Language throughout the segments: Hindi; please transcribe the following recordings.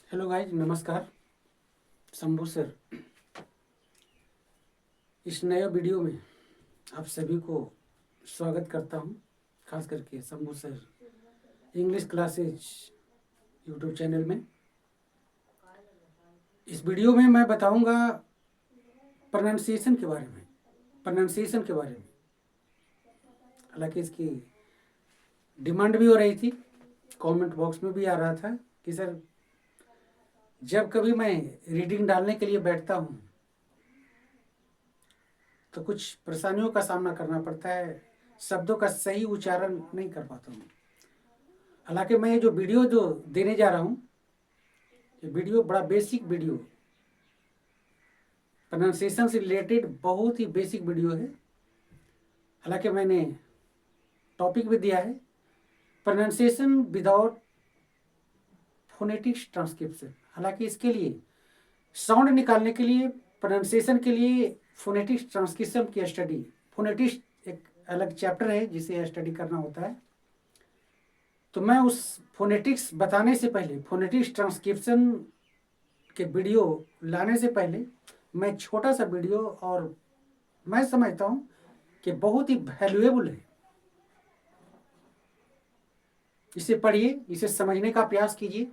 हेलो गाइज, नमस्कार। शंभू सर इस नए वीडियो में आप सभी को स्वागत करता हूं। खास करके Shambhu sir English classes YouTube channel में। इस वीडियो में मैं बताऊंगा प्रोनाउंसिएशन के बारे में। हालांकि इसकी डिमांड भी हो रही थी, कमेंट बॉक्स में भी आ रहा था कि सर जब कभी मैं रीडिंग डालने के लिए बैठता हूं तो कुछ परेशानियों का सामना करना पड़ता है, शब्दों का सही उच्चारण नहीं कर पाता हूँ। हालांकि मैं ये जो वीडियो देने जा रहा हूँ, ये वीडियो बड़ा बेसिक वीडियो, प्रोनाउंसिएशन से रिलेटेड बहुत ही बेसिक वीडियो है। हालांकि मैंने टॉपिक भी दिया है, प्रोनाउंसिएशन विदाउट फोनेटिक्स ट्रांसक्रिप्शन। हालांकि इसके लिए साउंड निकालने के लिए, प्रोनाउंसिएशन के लिए फोनेटिक्स ट्रांसक्रिप्शन की स्टडी, फोनेटिक्स एक अलग चैप्टर है जिसे स्टडी करना होता है। तो मैं उस फोनेटिक्स बताने से पहले, फोनेटिक्स ट्रांसक्रिप्शन के वीडियो लाने से पहले मैं छोटा सा वीडियो, और मैं समझता हूँ कि बहुत ही वैल्यूएबल है, इसे पढ़िए, इसे समझने का प्रयास कीजिए।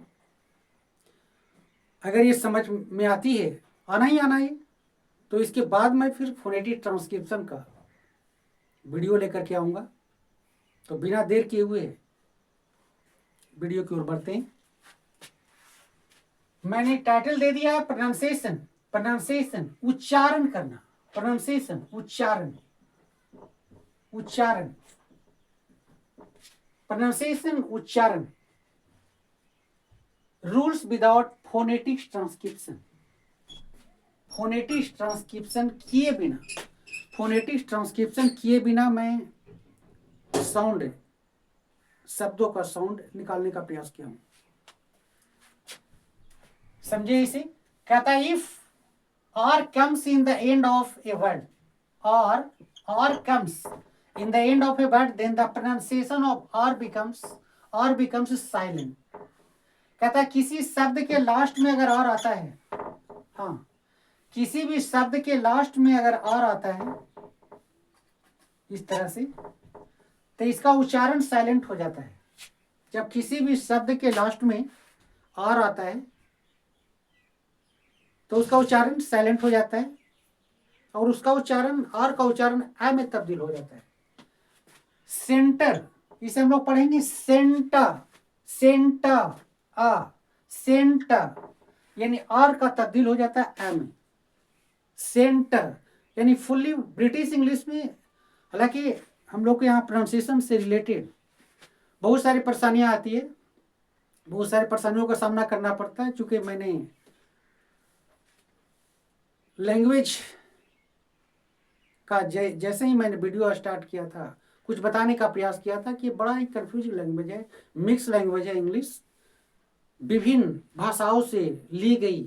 अगर ये समझ में आती है, आना ही आना है, तो इसके बाद मैं फिर फोनेटिक ट्रांसक्रिप्शन का वीडियो लेकर के आऊँगा। तो बिना देर किए हुए वीडियो की ओर बढ़ते हैं। मैंने टाइटल दे दिया है प्रोनाउंसिएशन। प्रोनाउंसिएशन उच्चारण करना, प्रोनाउंसिएशन उच्चारण, उच्चारण, प्रोनाउंसिएशन उच्चारण, rules without phonetics transcription. Phonetics transcription किए बिना, फोनेटिक्स ट्रांसक्रिप्शन किए बिना मैं साउंड, शब्दों का साउंड निकालने का प्रयास किया हूं। समझे इसे? कहता है if R comes in the end of a word, R comes in the end of a word, then the pronunciation of r becomes silent. कहता है किसी शब्द के लास्ट में अगर r आता है, हाँ, किसी भी शब्द के लास्ट में अगर r आता है इस तरह से, तो इसका उच्चारण साइलेंट हो जाता है। जब किसी भी शब्द के लास्ट में r आता है तो उसका उच्चारण साइलेंट हो जाता है, और उसका उच्चारण, r का उच्चारण a में तब्दील हो जाता है। सेंटर, इसे हम लोग पढ़ेंगे सेंटर, सेंटर, सेंटर, यानी आर का तब्दील हो जाता है एम। सेंटर यानी फुल्ली ब्रिटिश इंग्लिश में। हालांकि हम लोग के यहाँ प्रोनाउंसिएशन से रिलेटेड बहुत सारी परेशानियां आती है, बहुत सारी परेशानियों का सामना करना पड़ता है। चूंकि मैंने लैंग्वेज का जैसे ही मैंने वीडियो स्टार्ट किया था, कुछ बताने का प्रयास किया था कि बड़ा ही कंफ्यूजिंग लैंग्वेज है, मिक्स लैंग्वेज है इंग्लिश, विभिन्न भाषाओं से ली गई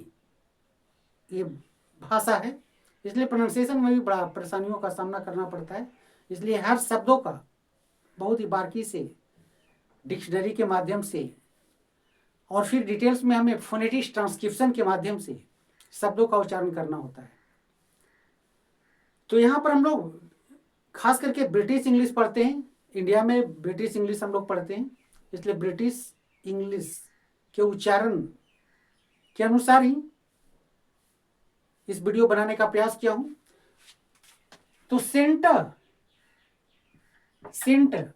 ये भाषा है। इसलिए प्रोनाउंसिएशन में भी बड़ा परेशानियों का सामना करना पड़ता है। इसलिए हर शब्दों का बहुत ही बारीकी से, डिक्शनरी के माध्यम से, और फिर डिटेल्स में हमें फोनेटिक्स ट्रांसक्रिप्शन के माध्यम से शब्दों का उच्चारण करना होता है। तो यहाँ पर हम लोग खास करके ब्रिटिश इंग्लिश पढ़ते हैं। इंडिया में ब्रिटिश इंग्लिश हम लोग पढ़ते हैं, इसलिए ब्रिटिश इंग्लिश के उच्चारण के अनुसार ही इस वीडियो बनाने का प्रयास किया हूं। तो सेंटर, सेंटर,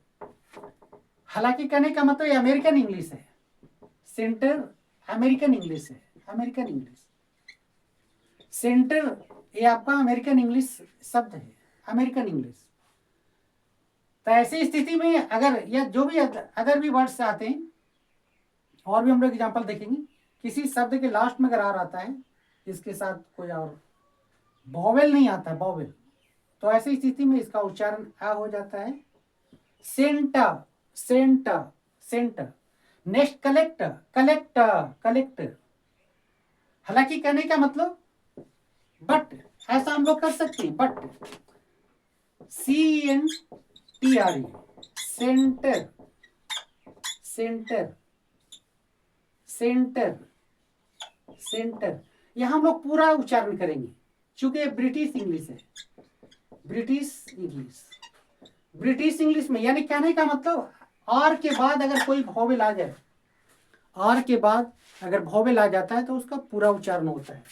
हालांकि कहने का मतलब अमेरिकन इंग्लिश है। सेंटर अमेरिकन इंग्लिश है, अमेरिकन इंग्लिश। सेंटर ये आपका अमेरिकन इंग्लिश शब्द है, अमेरिकन इंग्लिश। तो ऐसी स्थिति में अगर या जो भी अदर भी वर्ड्स आते हैं, और भी हम लोग एग्जाम्पल देखेंगे, किसी शब्द के लास्ट में अगर आर आता है, इसके साथ कोई और वॉवेल नहीं आता, वॉवेल, तो ऐसी स्थिति में इसका उच्चारण आ हो जाता है, centre, centre, centre. Next collector, collector, collector. हालांकि कहने का मतलब बट, ऐसा हम लोग कर सकते हैं, but, CENTRE, centre, centre, centre. Centre. यहाँ हम लोग पूरा उच्चारण करेंगे क्योंकि ब्रिटिश इंग्लिश है। ब्रिटिश इंग्लिश, ब्रिटिश इंग्लिश में यानी कहने का मतलब आर के बाद अगर कोई वोवेल आ जाए, आर के बाद अगर वोवेल आ जाता है तो उसका पूरा उच्चारण होता है।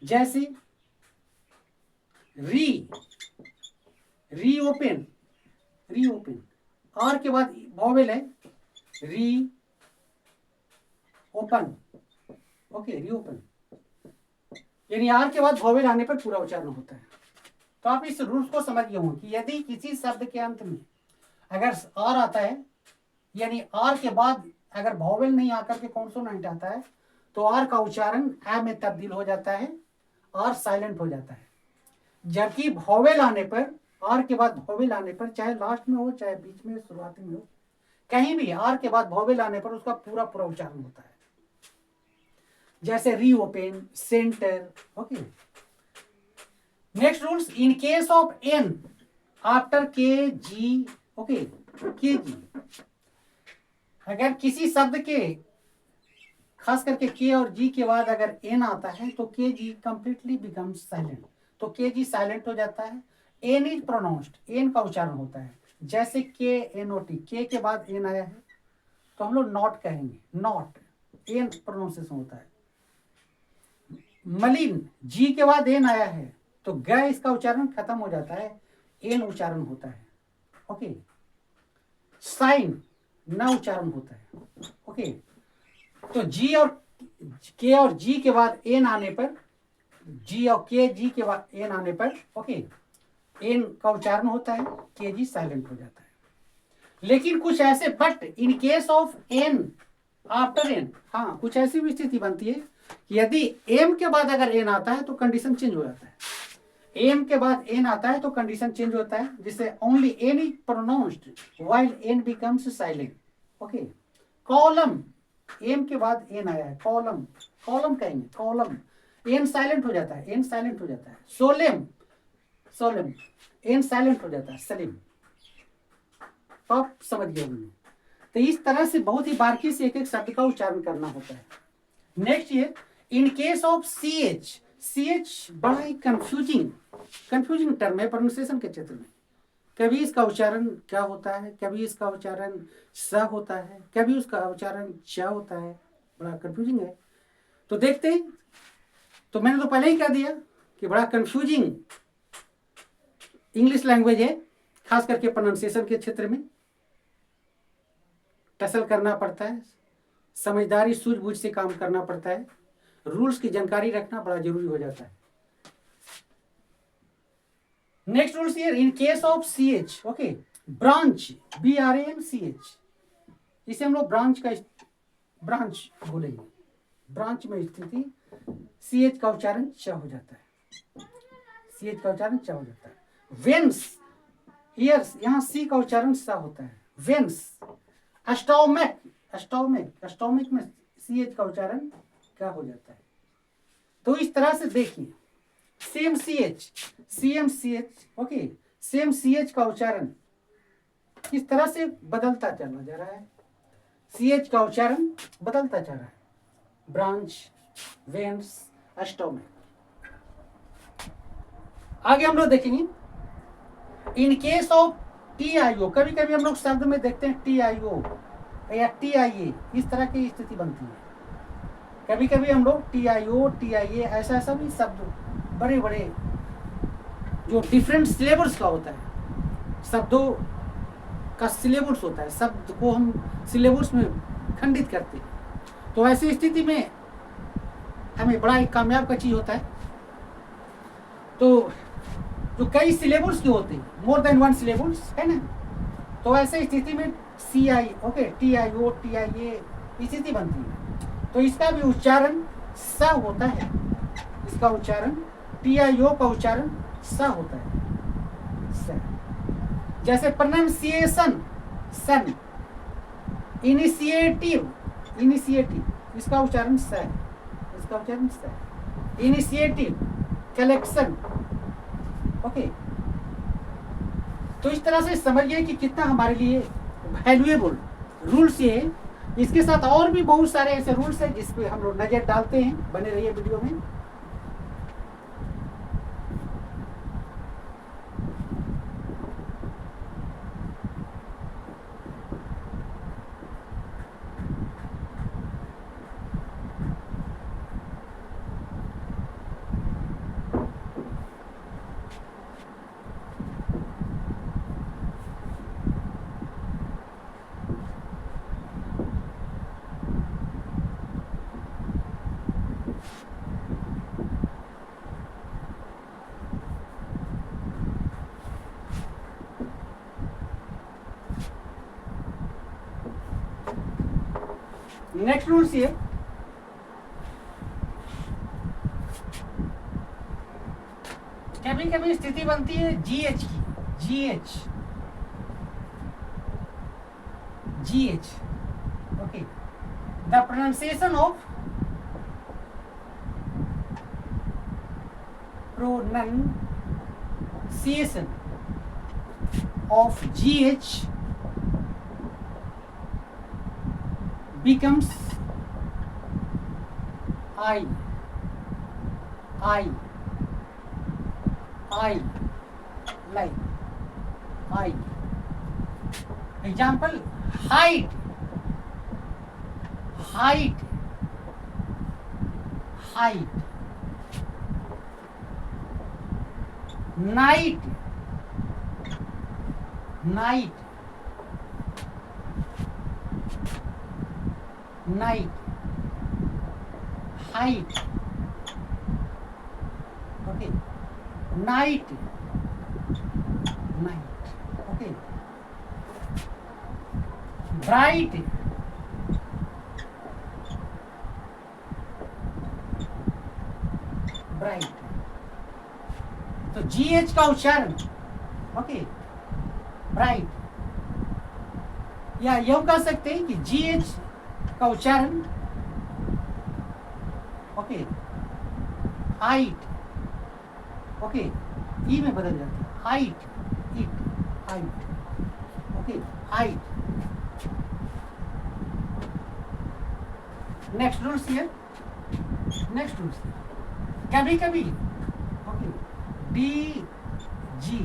जैसे रीओपन, रीओपन, आर के बाद वोवेल है री ओपन, ओके, रीओपन, यानी आर के बाद वोवेल आने पर पूरा उच्चारण होता है। तो आप इस रूल्स को समझिए हो कि यदि किसी शब्द के अंत में अगर आर आता है, यानी आर के बाद अगर वोवेल नहीं आकर के कॉन्सोनेंट आता है तो आर का उच्चारण ए में तब्दील हो जाता है, आर साइलेंट हो जाता है। जबकि वोवेल आने पर, आर के बाद वोवेल आने पर, चाहे लास्ट में हो चाहे बीच में शुरुआती में हो, कहीं भी आर के बाद वोवेल आने पर उसका पूरा पूरा उच्चारण होता है। जैसे reopen, center, okay. Next rules, in case of N after K G, okay, के जी, अगर किसी शब्द के खास करके के और जी के बाद अगर एन आता है तो के जी कंप्लीटली बिकम्स साइलेंट, तो के जी साइलेंट हो जाता है। एन इज प्रोनाउंस्ड, एन का उच्चारण होता है। जैसे के एन ओ टी, के बाद एन आया है तो हम लोग नॉट कहेंगे, नॉट, एन प्रोनाउंसिएशन होता है। मलिन, जी के बाद एन आया है तो ग इसका उच्चारण खत्म हो जाता है, एन उच्चारण होता है, ओके। साइन, न उच्चारण होता है, ओके। तो जी और के और जी के बाद एन आने पर, जी और के जी के बाद एन आने पर, ओके, एन का उच्चारण होता है, के जी साइलेंट हो जाता है। लेकिन कुछ ऐसे, but in case of N after N, हाँ, कुछ ऐसी भी स्थिति बनती है कि यदि एम के बाद अगर एन आता है तो कंडीशन चेंज हो जाता है। एम के बाद एन आता है तो कंडीशन चेंज होता है, जिससे only N is pronounced while N becomes silent, okay. Column, M के बाद एन आया है, कॉलम, कॉलम कहेंगे, कॉलम, एन साइलेंट हो जाता है, एन साइलेंट हो जाता है। सोलेम, सोलेम, एन साइलेंट हो जाता है, सलीम। तो आप समझ गए हमने। तो इस तरह से बहुत ही बारीकी से एक एक शब्द का उच्चारण करना होता है। नेक्स्ट ये, in case of C H, C H बड़ा ही कंफ्यूजिंग टर्म है प्रोनाउंसिएशन के क्षेत्र में। कभी इसका उच्चारण क्या होता है, कभी इसका उच्चारण स होता है, कभी उसका उच्चारण च होता है, बड़ा कंफ्यूजिंग है। तो देखते हैं, तो मैंने तो पहले ही कह दिया कि बड़ा कंफ्यूजिंग इंग्लिश लैंग्वेज है, खास करके प्रोनाउंसिएशन के क्षेत्र में टसल करना पड़ता है, समझदारी सूझबूझ से काम करना पड़ता है, रूल्स की जानकारी रखना बड़ा जरूरी हो जाता है। Next rules here, in case of C H, okay, branch, BRANCH, इसे हम लोग ब्रांच बोलेंगे। ब्रांच में स्थिति सी एच का उच्चारण च हो जाता है, सी एच का उच्चारण च हो जाता है। वेंस, हियर यहाँ सी का उच्चारण स होता है, वेंस। अस्टोमिक, अस्टोमिक में सी एच का उच्चारण क्या हो जाता है। तो इस तरह से देखिए, same C H, CMCH, okay, same C H का उच्चारण किस तरह से बदलता चला जा रहा है, सी एच का उच्चारण बदलता जा रहा है। ब्रांच, वेंस, अस्टोमिक। आगे हम लोग देखेंगे, इन केस ऑफ TIO, कभी कभी हम लोग शब्द में देखते हैं TIO या TIA, इस तरह की स्थिति बनती है। कभी कभी हम लोग TIO, TIA ऐसा ऐसा भी शब्द बड़े बड़े जो डिफरेंट सिलेबल्स का होता है, शब्दों का सिलेबल्स होता है, शब्द को हम सिलेबल्स में खंडित करते हैं। तो ऐसी स्थिति में हमें बड़ा एक कामयाब का चीज होता है। तो जो कई सिलेबल्स के होते हैं, मोर देन वन सिलेबल्स है ना, तो ऐसे स्थिति में CI, ओके, TIO, TIA स्थिति बनती है। तो इसका भी उच्चारण स होता है, इसका उच्चारण TIO का उच्चारण स होता है, स। जैसे प्रोनाउंसिएशन, सन। इनिशिएटिव, इसका उच्चारण स है, इसका उच्चारण स है। Initiative, collection, okay. तो इस तरह से समझिए कि कितना हमारे लिए वैल्यूएबल रूल्स ये इसके साथ और भी बहुत सारे ऐसे रूल्स हैं जिस पे हम लोग नजर डालते हैं। बने रहिए वीडियो में। नेक्स्ट रूल्स ये, कभी कभी स्थिति बनती है जीएच की, GH, GH, okay. The pronunciation of, pronunciation of GH becomes I, like I. Example, height, height, height. Night, night, night. Height, okay. Night, night, okay. Bright, bright. तो GH का उच्चारण, ओके, ब्राइट, या यूं कह सकते हैं कि GH का उच्चारण, ओके, हाइट, ओके, ई में बदल जाता है, height, it, height, okay, height. Next rules here, next rules, कभी कभी, okay, D G,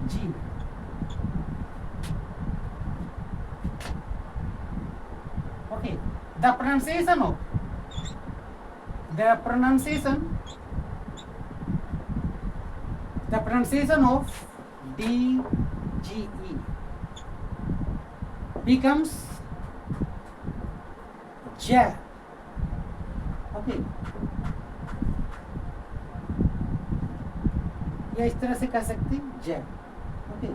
G, okay. The pronunciation of, the pronunciation of D G E becomes J, okay. या इस तरह से कह सकते हैं ज, ओके,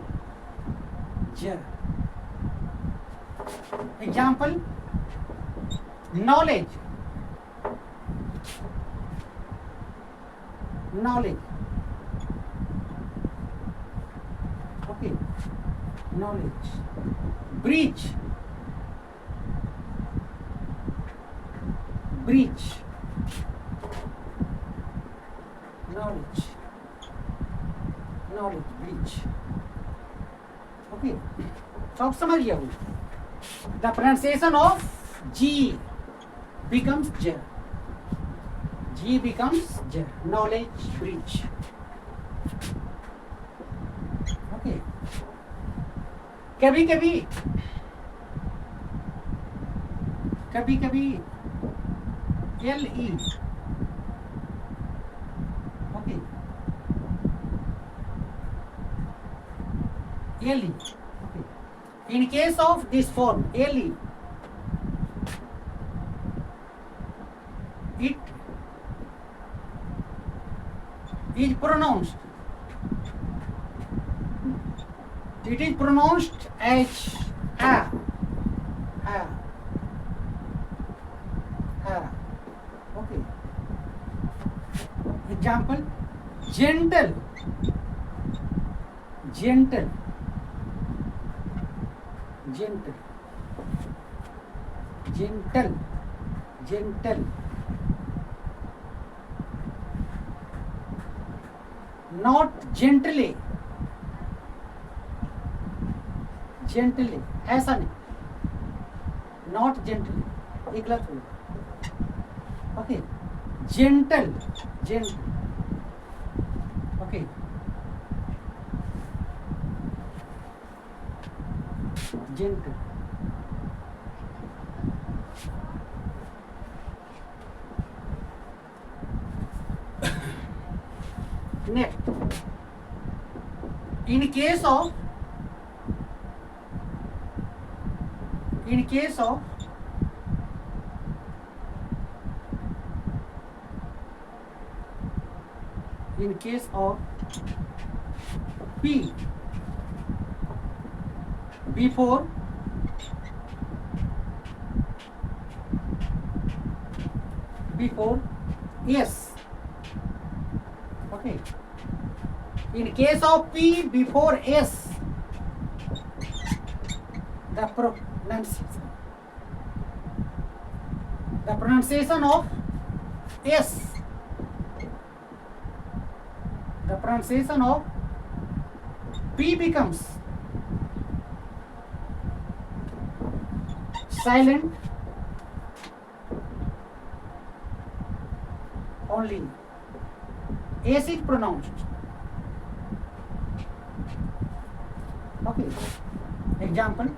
ज। Example, knowledge, knowledge, okay, knowledge. Breach, breach, knowledge, knowledge, breach, okay. तो आप समझिए, the pronunciation of G becomes J, G becomes J, knowledge, breach, okay. कभी कभी LE, okay, LE, okay. In case of this form LE, it is pronounced, it is pronounced as a, okay. Example, gentle, gentle, gentle, gentle, gentle, not gently, gently, ऐसा नहीं, नॉट जेंटली, ये गलत होगा। Okay, gentle, gentle, okay, gentle. Next, in case of in case of in case of P before S, okay, in case of P before S, the pronunciation of S, the pronunciation of P becomes silent only. S is pronounced. Okay. Example,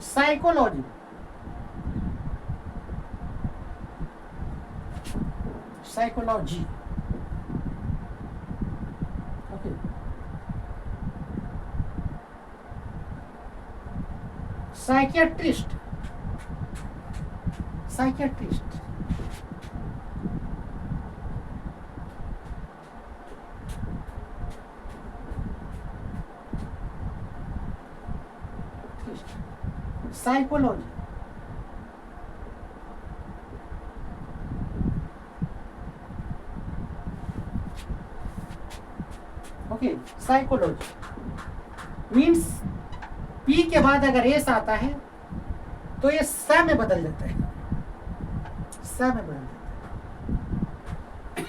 psychology. Psychology. Okay. Psychiatrist. Psychiatrist. Psychology. Okay, psychology means P के बाद अगर एस आता है तो ये स में बदल जाता है, स में बदल जाता है।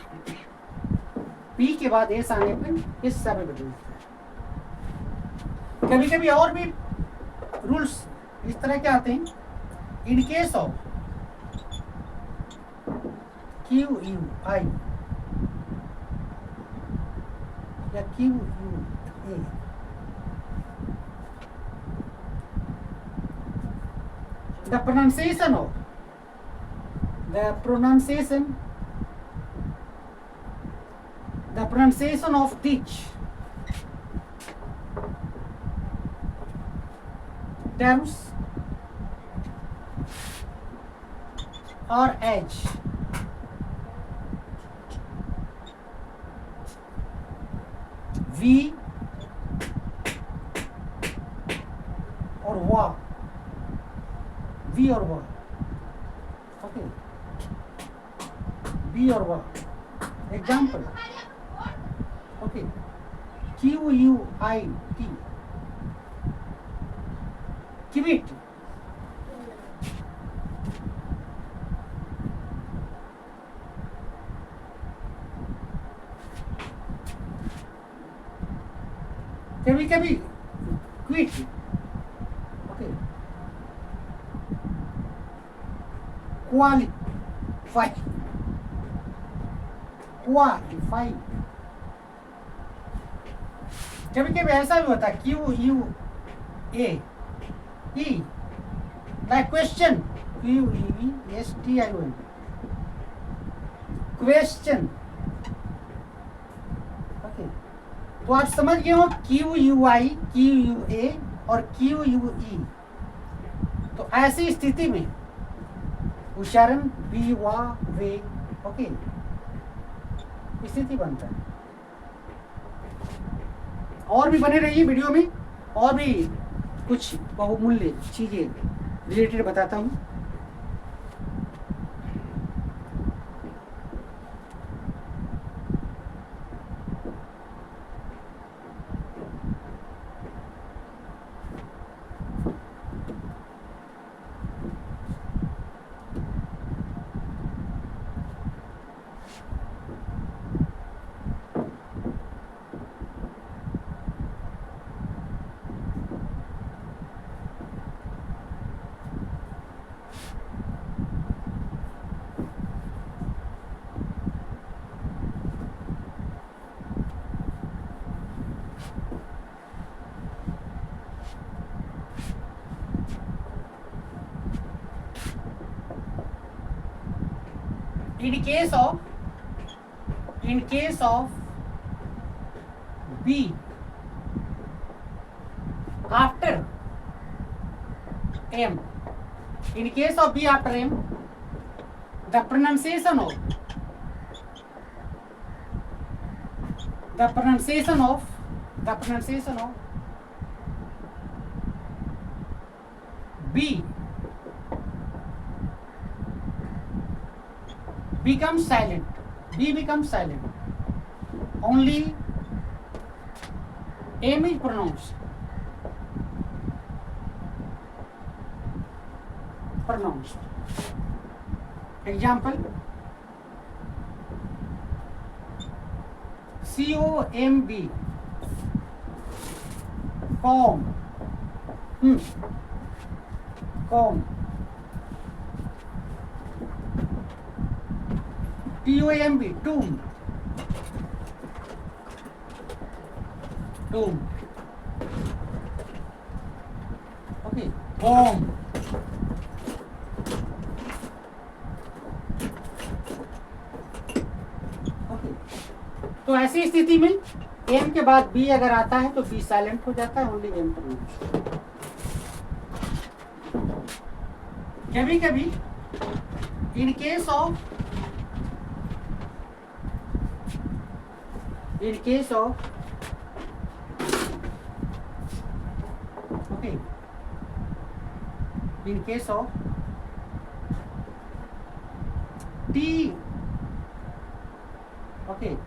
पी के बाद एस आने पर इस स में बदल जाता है। कभी कभी और भी रूल्स इस तरह के आते हैं। In case of Q U I या Q U A, the pronunciation of teach terms or edge V or wa, V or wa, okay, V or wa. Example, okay, QUIT, quit. कभी कभी क्विट, ओके, क्वालिफाई, क्वालिफाई। कभी कभी ऐसा भी होता है Q U A E, like question, Q E S T I O N, question. तो आप समझ गए हो Q U I, Q U A और क्यू यू ई। तो ऐसी स्थिति में उच्चारण बी वा वे, ओके, स्थिति बनता है। और भी बने रहिए वीडियो में, और भी कुछ बहुमूल्य चीजें रिलेटेड बताता हूँ। in case of B after M, in case of B after M, the pronunciation of B becomes silent. B becomes silent. Only M is pronounced. Example: COMB, comb, comb. TOMB, tomb, tomb. Okay, comb. तो ऐसी स्थिति में एम के बाद बी अगर आता है तो बी साइलेंट हो जाता है, ओनली एम प्रोनाउंस। कभी कभी in case of okay, in case of T, okay,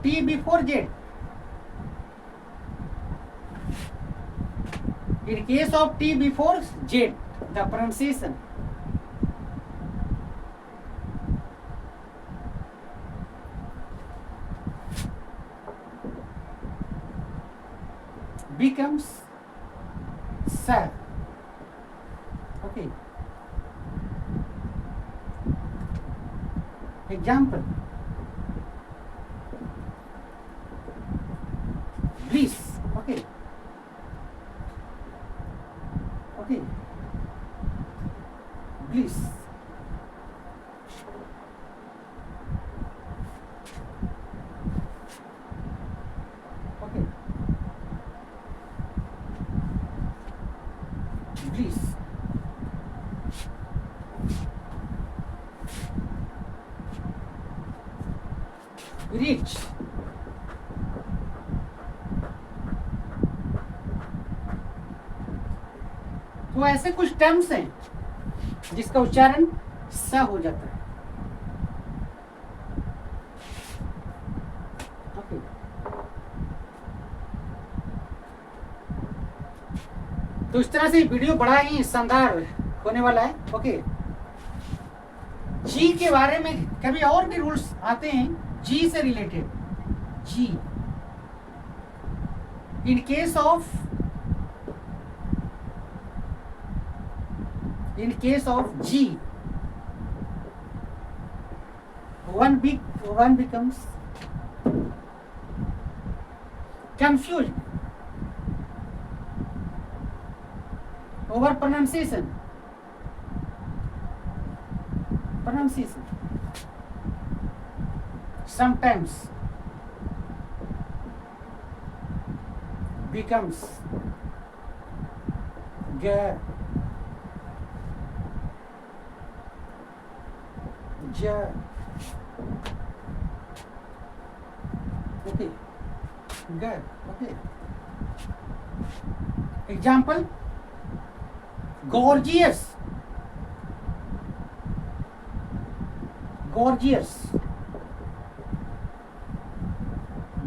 T before Z. In case of T before Z, the pronunciation becomes sa. Okay. Example: bliss. Okay. Okay. Bliss. Okay. Bliss. Rich. तो ऐसे कुछ टर्म्स हैं जिसका उच्चारण स हो जाता है। ओके। तो इस तरह से वीडियो बड़ा ही शानदार होने वाला है। ओके। जी के बारे में कभी और भी रूल्स आते हैं जी से related. G in case of G, one becomes confused over pronunciation. Sometimes becomes G, okay, good, okay. Example: gorgeous, gorgeous,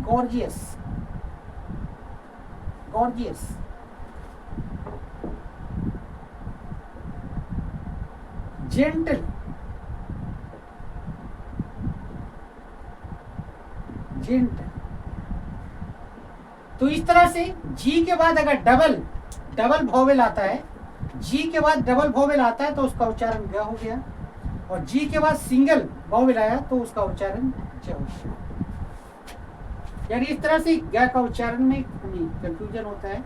gorgeous, gorgeous. Gentle, gentle. तो इस तरह से जी के बाद अगर डबल वोवेल आता है, जी के बाद डबल वोवेल आता है तो उसका उच्चारण ग हो गया, और जी के बाद सिंगल वोवेल आया तो उसका उच्चारण ज हो गया। यानी इस तरह से ग का उच्चारण में कंफ्यूजन होता है।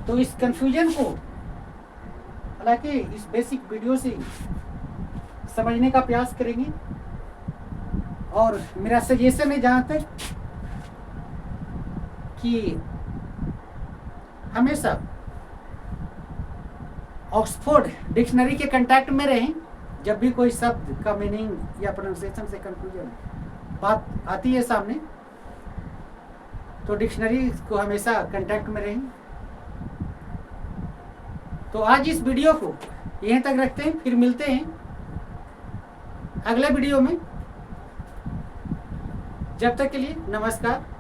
तो इस कंफ्यूजन को हालांकि इस बेसिक वीडियो से समझने का प्रयास करेंगे। और मेरा सजेशन है जहाँ तक कि हमेशा ऑक्सफोर्ड डिक्शनरी के कांटेक्ट में रहें। जब भी कोई शब्द का मीनिंग या प्रोनाउंसिएशन से कंफ्यूजन बात आती है सामने, तो डिक्शनरी को हमेशा कांटेक्ट में रहें। तो आज इस वीडियो को यहीं तक रखते हैं, फिर मिलते हैं अगले वीडियो में। जब तक के लिए नमस्कार।